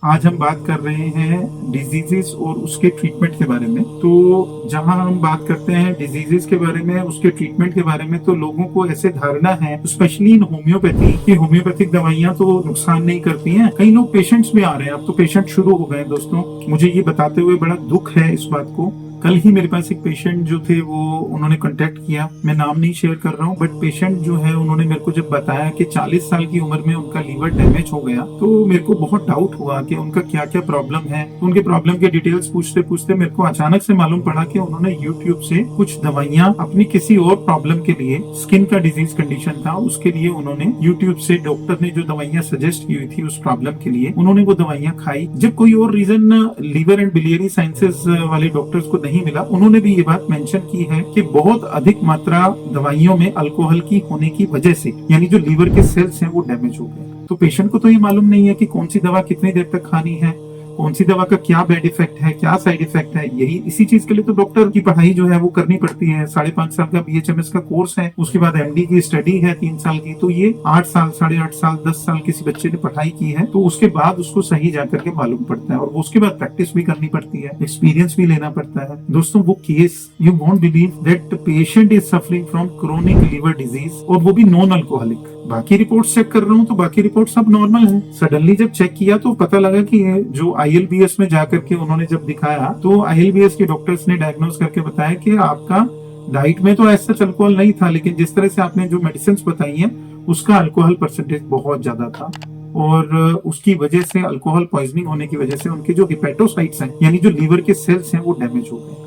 आज हम बात कर रहे हैं डिजीजेस और उसके ट्रीटमेंट के बारे में। तो जहां हम बात करते हैं डिजीजेस के बारे में, उसके ट्रीटमेंट के बारे में, तो लोगों को ऐसे धारणा है, स्पेशली इन होम्योपैथी, कि होम्योपैथिक दवाइयां तो नुकसान नहीं करती हैं। कई लोग पेशेंट्स भी आ रहे हैं, अब तो पेशेंट शुरू हो गए। दोस्तों, मुझे ये बताते हुए बड़ा दुख है इस बात को। कल ही मेरे पास एक पेशेंट जो थे वो उन्होंने कांटेक्ट किया, मैं नाम नहीं शेयर कर रहा हूँ, बट पेशेंट जो है उन्होंने मेरे को जब बताया कि 40 साल की उम्र में उनका लीवर डैमेज हो गया, तो मेरे को बहुत डाउट हुआ कि उनका क्या क्या प्रॉब्लम है। तो उनके प्रॉब्लम के डिटेल्स पूछते पूछते मेरे को अचानक से मालूम पड़ा कि उन्होंने यूट्यूब से कुछ दवाइयां अपनी किसी और प्रॉब्लम के लिए, स्किन का डिजीज कंडीशन था, उसके लिए उन्होंने यूट्यूब से डॉक्टर ने जो दवाइयां सजेस्ट की हुई थी उस प्रॉब्लम के लिए, उन्होंने वो दवाइयां खाई। जब कोई और reason liver and biliary sciences वाले डॉक्टर्स को नहीं मिला, उन्होंने भी ये बात मेंशन की है कि बहुत अधिक मात्रा दवाइयों में अल्कोहल की होने की वजह से, यानी जो लीवर के सेल्स हैं वो डैमेज हो गए। तो पेशेंट को तो ये मालूम नहीं है कि कौन सी दवा कितनी देर तक खानी है, कौन सी दवा का क्या बैड इफेक्ट है, क्या साइड इफेक्ट है। यही इसी चीज के लिए तो डॉक्टर की पढ़ाई जो है वो करनी पड़ती है। 5.5 साल का बीएचएमएस का कोर्स है, उसके बाद एमडी की स्टडी है 3 साल की। तो ये 8 साल, 8.5 साल, 10 साल किसी बच्चे ने पढ़ाई की है, तो उसके बाद उसको सही जाकर के मालूम पड़ता है, और उसके बाद प्रैक्टिस भी करनी पड़ती है, एक्सपीरियंस भी लेना पड़ता है। दोस्तों, वो case, you won't believe that patient is suffering from chronic liver disease, और वो भी नॉन अल्कोहलिक। बाकी रिपोर्ट्स चेक कर रहा हूँ तो बाकी रिपोर्ट सब नॉर्मल है। सडनली जब चेक किया तो पता लगा कि जो आईएलबीएस में जाकर के उन्होंने जब दिखाया, तो आईएलबीएस के डॉक्टर्स ने डायग्नोज करके बताया कि आपका डाइट में तो ऐसा अल्कोहल नहीं था, लेकिन जिस तरह से आपने जो मेडिसिन बताई हैं उसका अल्कोहल परसेंटेज बहुत ज्यादा था, और उसकी वजह से, अल्कोहल पॉइजनिंग होने की वजह से, उनके जो हिपेटोसाइट्स हैं, यानी जो लीवर के सेल्स हैं, वो डैमेज हो गए।